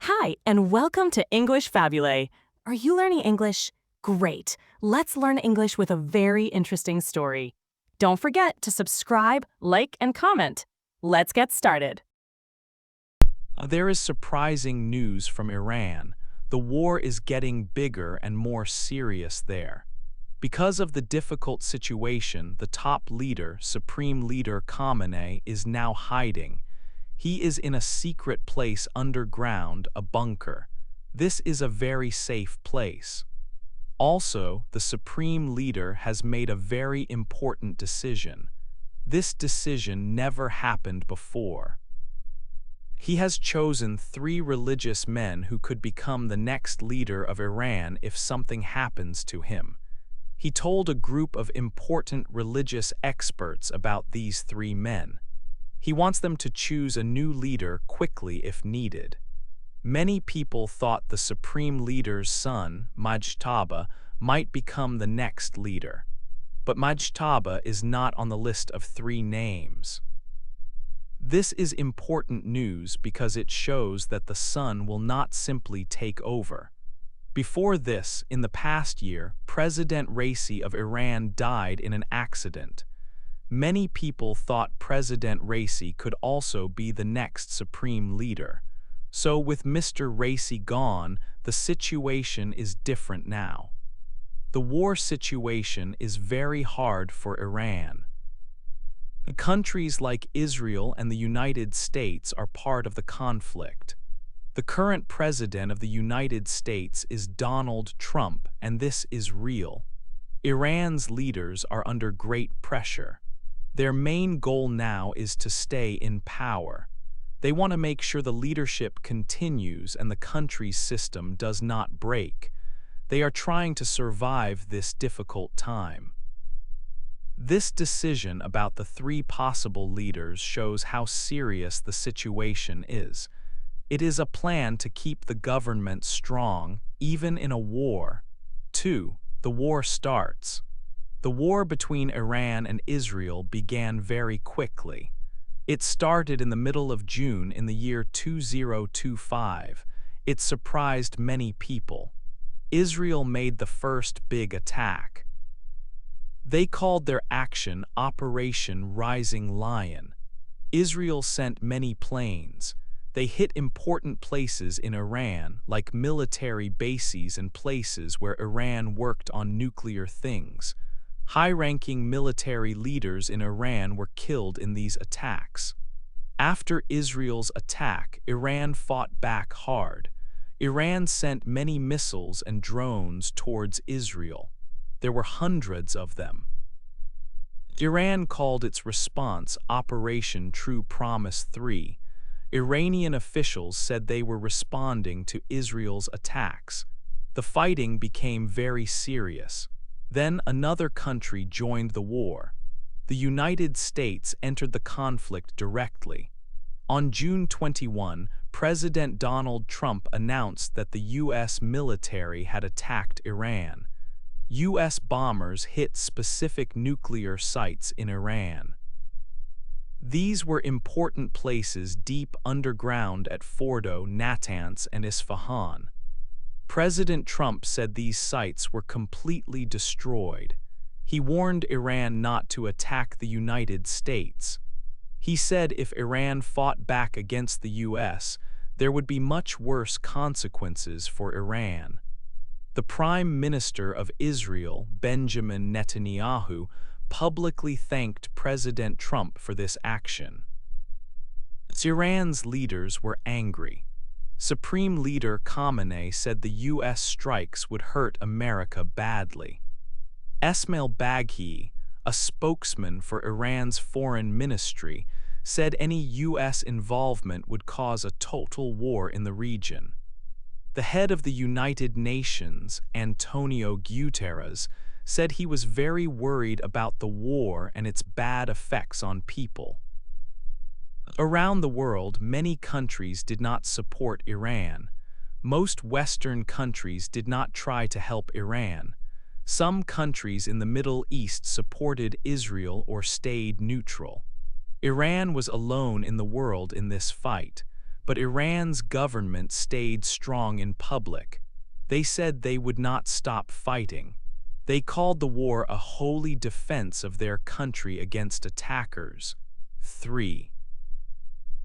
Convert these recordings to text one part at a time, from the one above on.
Hi, and welcome to English-Fabule. Are you learning English? Great. Let's learn English with a very interesting story. Don't forget to subscribe, like, and comment. Let's get started. There is surprising news from Iran. The war is getting bigger and more serious there. Because of the difficult situation, the top leader, Supreme Leader Khamenei, is now hiding. He is in a secret place underground, a bunker. This is a very safe place. Also, the Supreme Leader has made a very important decision. This decision never happened before. He has chosen 3 religious men who could become the next leader of Iran if something happens to him. He told a group of important religious experts about these 3 men. He wants them to choose a new leader quickly if needed. Many people thought the Supreme Leader's son, Mujtaba, might become the next leader. But Mujtaba is not on the list of 3 names. This is important news because it shows that the son will not simply take over. Before this, in the past year, President Raisi of Iran died in an accident. Many people thought President Raisi could also be the next supreme leader. So with Mr. Raisi gone, the situation is different now. The war situation is very hard for Iran. Countries like Israel and the United States are part of the conflict. The current president of the United States is Donald Trump, and this is real. Iran's leaders are under great pressure. Their main goal now is to stay in power. They want to make sure the leadership continues and the country's system does not break. They are trying to survive this difficult time. This decision about the 3 possible leaders shows how serious the situation is. It is a plan to keep the government strong, even in a war. 2. The war starts. The war between Iran and Israel began very quickly. It started in the middle of June in the year 2025. It surprised many people. Israel made the first big attack. They called their action Operation Rising Lion. Israel sent many planes. They hit important places in Iran, like military bases and places where Iran worked on nuclear things. High-ranking military leaders in Iran were killed in these attacks. After Israel's attack, Iran fought back hard. Iran sent many missiles and drones towards Israel. There were hundreds of them. Iran called its response Operation True Promise 3. Iranian officials said they were responding to Israel's attacks. The fighting became very serious. Then another country joined the war. The United States entered the conflict directly. On June 21, President Donald Trump announced that the U.S. military had attacked Iran. U.S. bombers hit specific nuclear sites in Iran. These were important places deep underground at Fordo, Natanz, and Isfahan. President Trump said these sites were completely destroyed. He warned Iran not to attack the United States. He said if Iran fought back against the U.S., there would be much worse consequences for Iran. The Prime Minister of Israel, Benjamin Netanyahu, publicly thanked President Trump for this action. Iran's leaders were angry. Supreme Leader Khamenei said the U.S. strikes would hurt America badly. Esmail Baghi, a spokesman for Iran's foreign ministry, said any U.S. involvement would cause a total war in the region. The head of the United Nations, Antonio Guterres, said he was very worried about the war and its bad effects on people. Around the world, many countries did not support Iran. Most Western countries did not try to help Iran. Some countries in the Middle East supported Israel or stayed neutral. Iran was alone in the world in this fight. but Iran's government stayed strong in public. They said they would not stop fighting. They called the war a holy defense of their country against attackers. 3.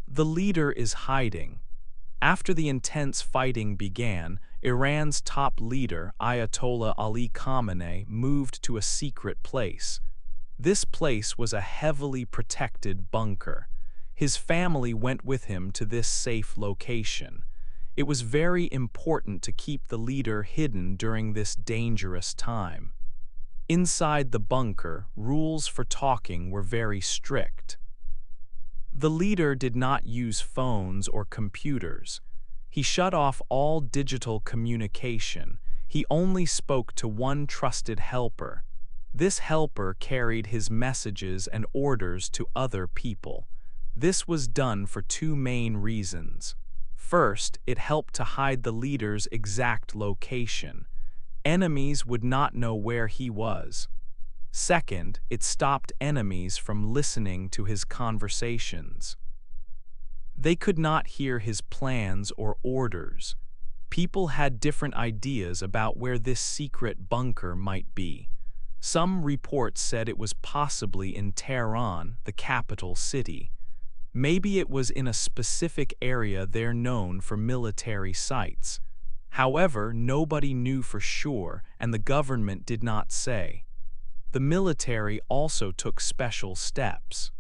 The leader is hiding. After the intense fighting began, Iran's top leader, Ayatollah Ali Khamenei, moved to a secret place. This place was a heavily protected bunker. His family went with him to this safe location. It was very important to keep the leader hidden during this dangerous time. Inside the bunker, rules for talking were very strict. The leader did not use phones or computers. He shut off all digital communication. He only spoke to one trusted helper. This helper carried his messages and orders to other people. This was done for two main reasons. First, it helped to hide the leader's exact location. Enemies would not know where he was. Second, it stopped enemies from listening to his conversations. They could not hear his plans or orders. People had different ideas about where this secret bunker might be. Some reports said it was possibly in Tehran, the capital city. Maybe it was in a specific area there known for military sites. However, nobody knew for sure, and the government did not say. The military also took special steps.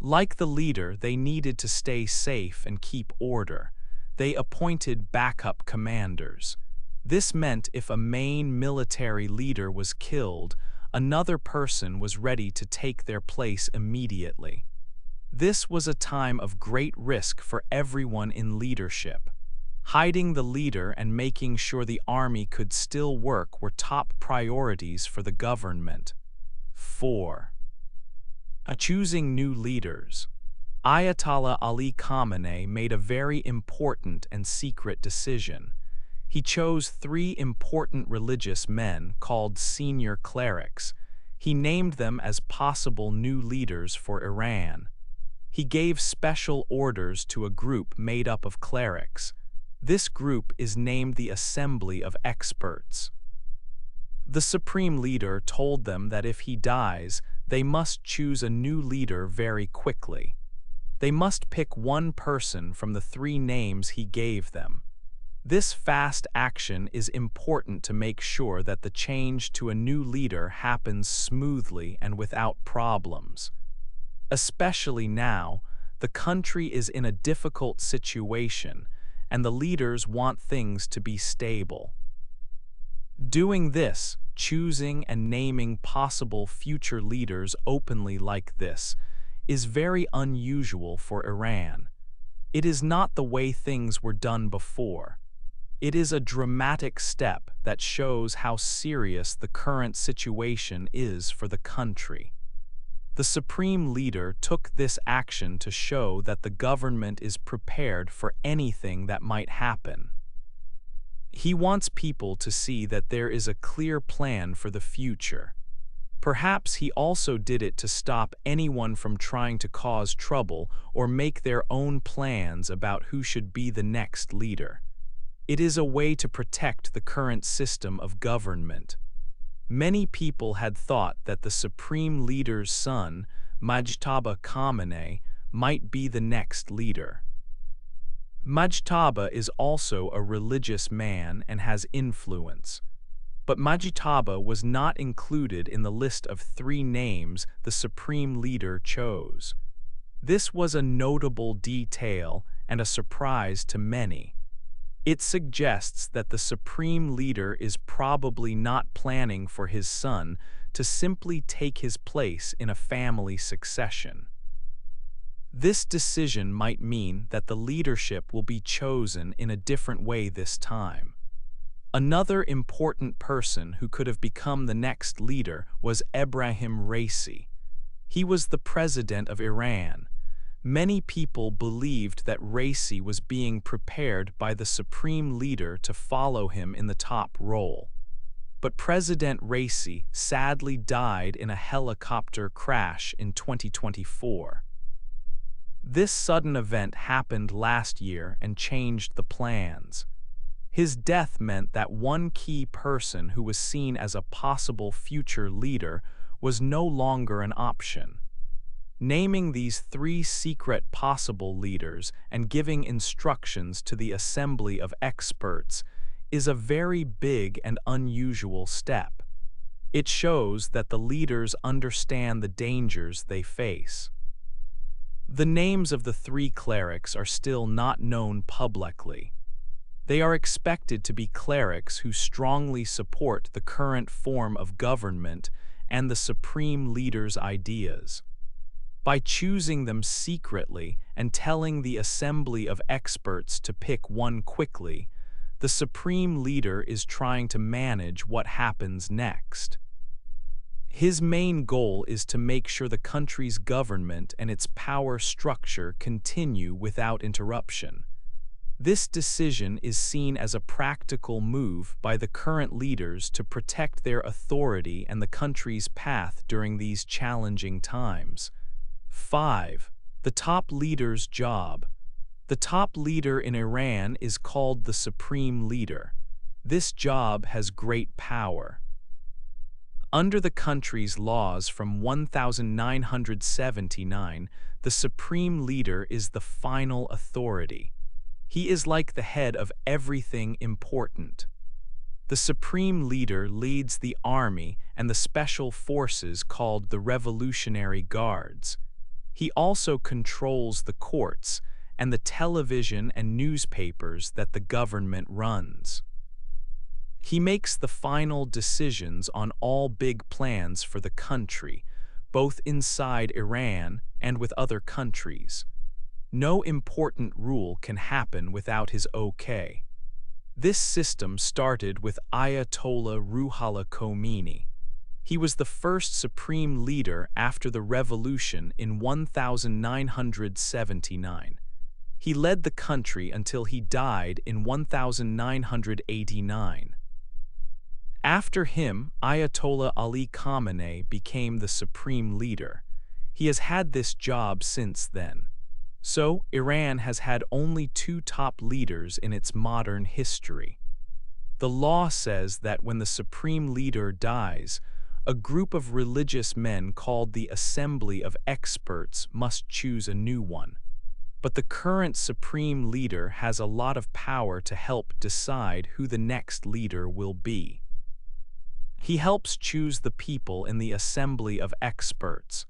Like the leader, they needed to stay safe and keep order. They appointed backup commanders. This meant if a main military leader was killed, another person was ready to take their place immediately. This was a time of great risk for everyone in leadership. Hiding the leader and making sure the army could still work were top priorities for the government. 4. Choosing new leaders. Ayatollah Ali Khamenei made a very important and secret decision. He chose 3 important religious men called senior clerics. He named them as possible new leaders for Iran. He gave special orders to a group made up of clerics. This group is named the Assembly of Experts. The supreme leader told them that if he dies, they must choose a new leader very quickly. They must pick one person from the 3 names he gave them. This fast action is important to make sure that the change to a new leader happens smoothly and without problems. Especially now, the country is in a difficult situation, and the leaders want things to be stable. Doing this, choosing and naming possible future leaders openly like this, is very unusual for Iran. It is not the way things were done before. It is a dramatic step that shows how serious the current situation is for the country. The supreme leader took this action to show that the government is prepared for anything that might happen. He wants people to see that there is a clear plan for the future. Perhaps he also did it to stop anyone from trying to cause trouble or make their own plans about who should be the next leader. It is a way to protect the current system of government. Many people had thought that the supreme leader's son, Mujtaba Khamenei, might be the next leader. Mujtaba is also a religious man and has influence. But Mujtaba was not included in the list of 3 names the supreme leader chose. This was a notable detail and a surprise to many. It suggests that the supreme leader is probably not planning for his son to simply take his place in a family succession. This decision might mean that the leadership will be chosen in a different way this time. Another important person who could have become the next leader was Ebrahim Raisi. He was the president of Iran. Many people believed that Raisi was being prepared by the supreme leader to follow him in the top role. But President Raisi sadly died in a helicopter crash in 2024. This sudden event happened last year and changed the plans. His death meant that one key person who was seen as a possible future leader was no longer an option. Naming these three secret possible leaders and giving instructions to the assembly of experts is a very big and unusual step. It shows that the leaders understand the dangers they face. The names of the three clerics are still not known publicly. They are expected to be clerics who strongly support the current form of government and the supreme leader's ideas. By choosing them secretly and telling the assembly of experts to pick one quickly, the supreme leader is trying to manage what happens next. His main goal is to make sure the country's government and its power structure continue without interruption. This decision is seen as a practical move by the current leaders to protect their authority and the country's path during these challenging times. 5. The top leader's job. The top leader in Iran is called the supreme leader. This job has great power. Under the country's laws from 1979, the supreme leader is the final authority. He is like the head of everything important. The supreme leader leads the army and the special forces called the Revolutionary Guards. He also controls the courts and the television and newspapers that the government runs. He makes the final decisions on all big plans for the country, both inside Iran and with other countries. No important rule can happen without his okay. This system started with Ayatollah Ruhollah Khomeini. He was the first supreme leader after the revolution in 1979. He led the country until he died in 1989. After him, Ayatollah Ali Khamenei became the supreme leader. He has had this job since then. So, Iran has had only two top leaders in its modern history. The law says that when the supreme leader dies, a group of religious men called the Assembly of Experts must choose a new one. But the current supreme leader has a lot of power to help decide who the next leader will be. He helps choose the people in the Assembly of Experts.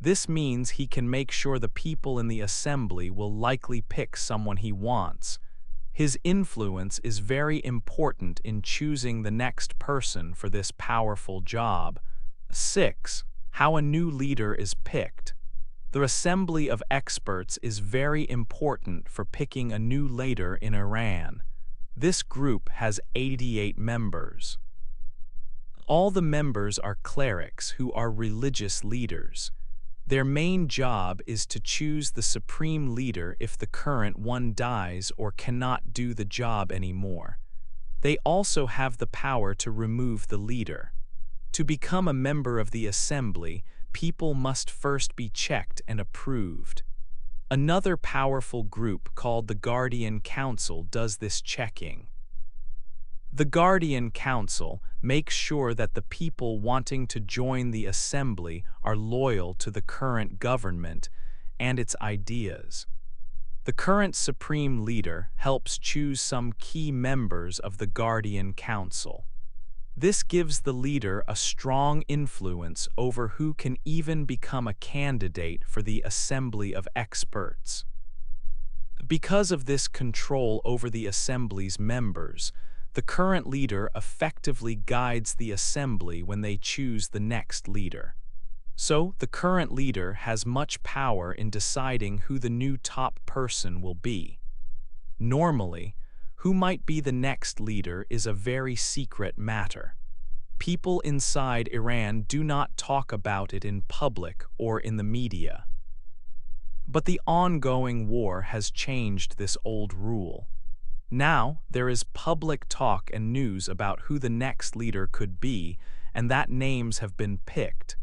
This means he can make sure the people in the assembly will likely pick someone he wants. His influence is very important in choosing the next person for this powerful job. 6. How a new leader is picked. The Assembly of Experts is very important for picking a new leader in Iran. This group has 88 members. All the members are clerics who are religious leaders. Their main job is to choose the supreme leader if the current one dies or cannot do the job anymore. They also have the power to remove the leader. To become a member of the assembly, people must first be checked and approved. Another powerful group called the Guardian Council does this checking. The Guardian Council makes sure that the people wanting to join the assembly are loyal to the current government and its ideas. The current supreme leader helps choose some key members of the Guardian Council. This gives the leader a strong influence over who can even become a candidate for the Assembly of Experts. Because of this control over the assembly's members, the current leader effectively guides the assembly when they choose the next leader. So, the current leader has much power in deciding who the new top person will be. Normally, who might be the next leader is a very secret matter. People inside Iran do not talk about it in public or in the media. But the ongoing war has changed this old rule. Now, there is public talk and news about who the next leader could be, and that names have been picked.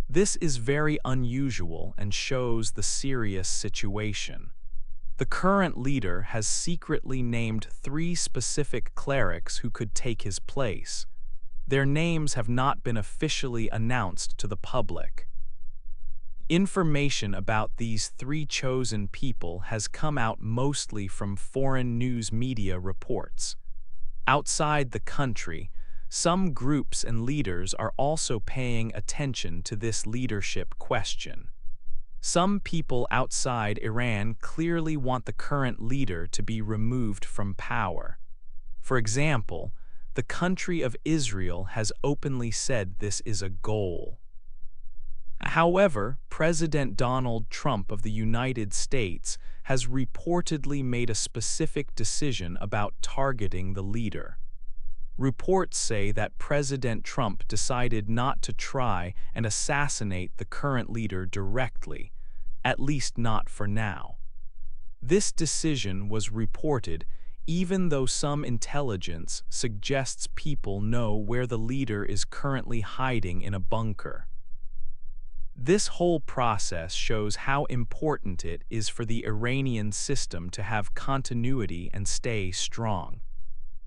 This is very unusual and shows the serious situation. The current leader has secretly named 3 specific clerics who could take his place. Their names have not been officially announced to the public. Information about these 3 chosen people has come out mostly from foreign news media reports. Outside the country, some groups and leaders are also paying attention to this leadership question. Some people outside Iran clearly want the current leader to be removed from power. For example, the country of Israel has openly said this is a goal. However, President Donald Trump of the United States has reportedly made a specific decision about targeting the leader. Reports say that President Trump decided not to try and assassinate the current leader directly, at least not for now. This decision was reported even though some intelligence suggests people know where the leader is currently hiding in a bunker. This whole process shows how important it is for the Iranian system to have continuity and stay strong.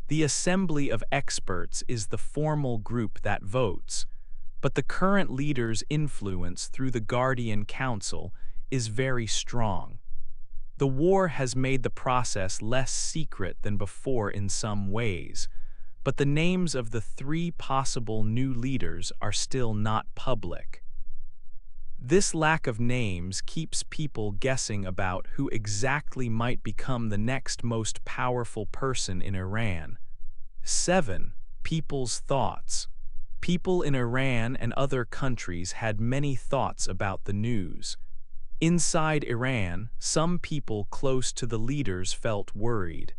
The Assembly of Experts is the formal group that votes, but the current leader's influence through the Guardian Council is very strong. The war has made the process less secret than before in some ways, but the names of the 3 possible new leaders are still not public. This lack of names keeps people guessing about who exactly might become the next most powerful person in Iran. 7. People's thoughts. People in Iran and other countries had many thoughts about the news. Inside Iran, some people close to the leaders felt worried.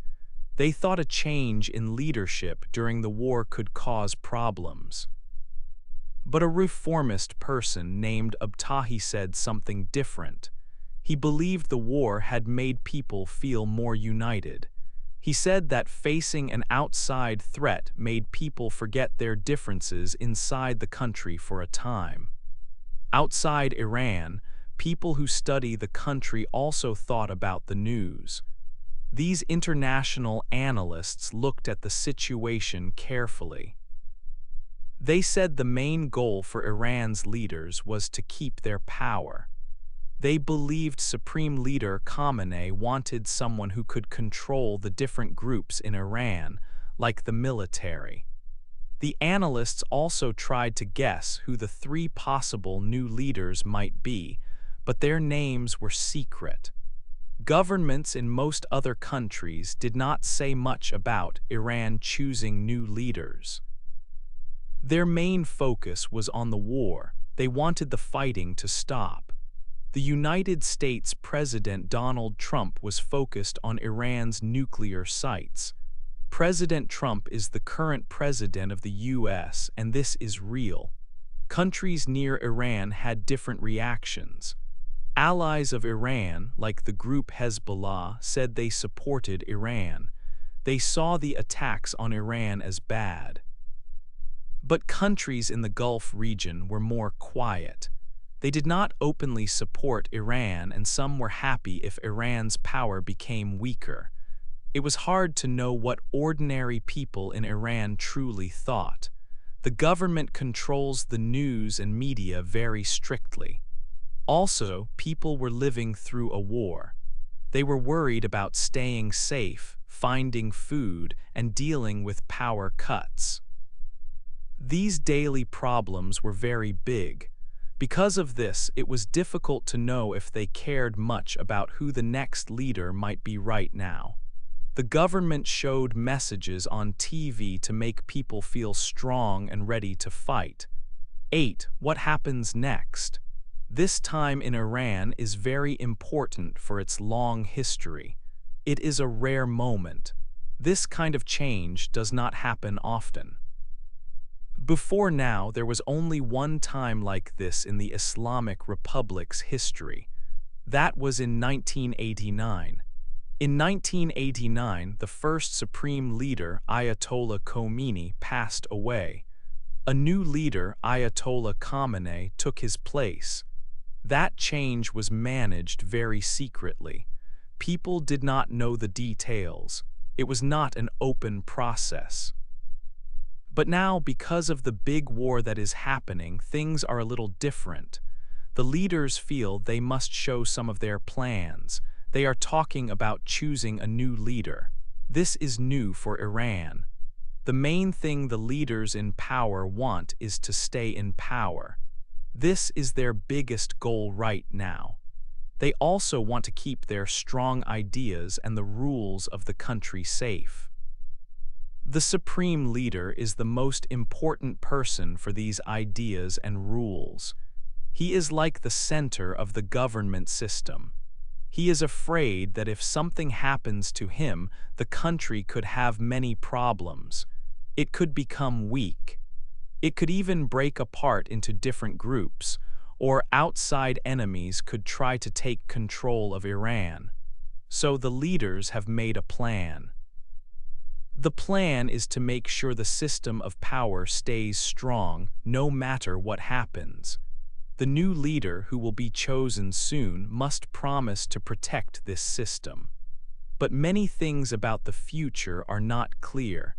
They thought a change in leadership during the war could cause problems. But a reformist person named Abtahi said something different. He believed the war had made people feel more united. He said that facing an outside threat made people forget their differences inside the country for a time. Outside Iran, people who study the country also thought about the news. These international analysts looked at the situation carefully. They said the main goal for Iran's leaders was to keep their power. They believed Supreme Leader Khamenei wanted someone who could control the different groups in Iran, like the military. The analysts also tried to guess who the 3 possible new leaders might be, but their names were secret. Governments in most other countries did not say much about Iran choosing new leaders. Their main focus was on the war. They wanted the fighting to stop. The United States President Donald Trump was focused on Iran's nuclear sites. President Trump is the current president of the US, and this is real. Countries near Iran had different reactions. Allies of Iran, like the group Hezbollah, said they supported Iran. They saw the attacks on Iran as bad. But countries in the Gulf region were more quiet. They did not openly support Iran, and some were happy if Iran's power became weaker. It was hard to know what ordinary people in Iran truly thought. The government controls the news and media very strictly. Also, people were living through a war. They were worried about staying safe, finding food, and dealing with power cuts. These daily problems were very big. Because of this, it was difficult to know if they cared much about who the next leader might be right now. The government showed messages on TV to make people feel strong and ready to fight. 8. What happens next? This time in Iran is very important for its long history. It is a rare moment. This kind of change does not happen often. Before now, there was only one time like this in the Islamic Republic's history. That was in 1989. In 1989, the first supreme leader, Ayatollah Khomeini, passed away. A new leader, Ayatollah Khamenei, took his place. That change was managed very secretly. People did not know the details. It was not an open process. But now, because of the big war that is happening, things are a little different. The leaders feel they must show some of their plans. They are talking about choosing a new leader. This is new for Iran. The main thing the leaders in power want is to stay in power. This is their biggest goal right now. They also want to keep their strong ideas and the rules of the country safe. The supreme leader is the most important person for these ideas and rules. He is like the center of the government system. He is afraid that if something happens to him, the country could have many problems. It could become weak. It could even break apart into different groups, or outside enemies could try to take control of Iran. So the leaders have made a plan. The plan is to make sure the system of power stays strong no matter what happens. The new leader who will be chosen soon must promise to protect this system. But many things about the future are not clear.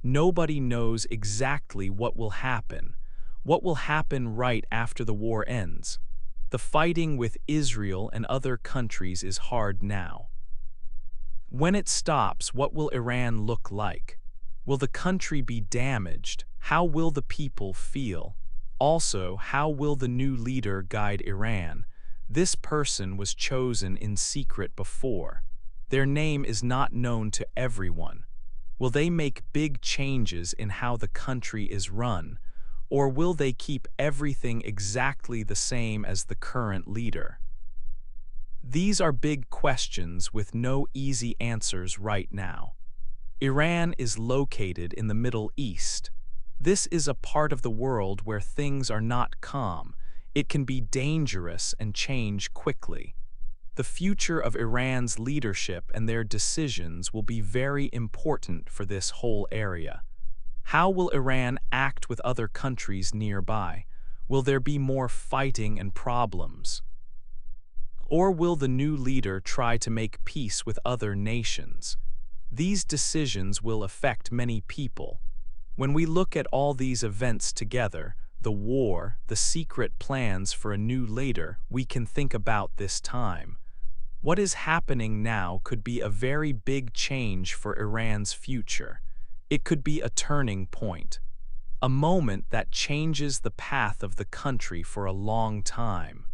Nobody knows exactly what will happen. What will happen right after the war ends? The fighting with Israel and other countries is hard now. When it stops, what will Iran look like? Will the country be damaged? How will the people feel? Also, how will the new leader guide Iran? This person was chosen in secret before. Their name is not known to everyone. Will they make big changes in how the country is run? Or will they keep everything exactly the same as the current leader? These are big questions with no easy answers right now. Iran is located in the Middle East. This is a part of the world where things are not calm. It can be dangerous and change quickly. The future of Iran's leadership and their decisions will be very important for this whole area. How will Iran act with other countries nearby? Will there be more fighting and problems? Or will the new leader try to make peace with other nations? These decisions will affect many people. When we look at all these events together, the war, the secret plans for a new leader, we can think about this time. What is happening now could be a very big change for Iran's future. It could be a turning point, a moment that changes the path of the country for a long time.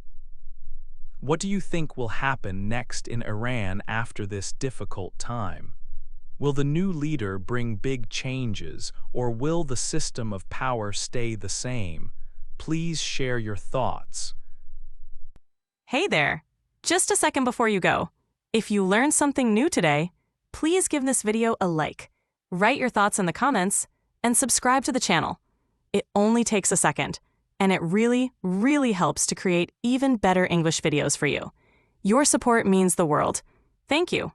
What do you think will happen next in Iran after this difficult time? Will the new leader bring big changes, or will the system of power stay the same? Please share your thoughts. Hey there! Just a second before you go. If you learned something new today, please give this video a like, write your thoughts in the comments, and subscribe to the channel. It only takes a second, and it really, really helps to create even better English videos for you. Your support means the world. Thank you.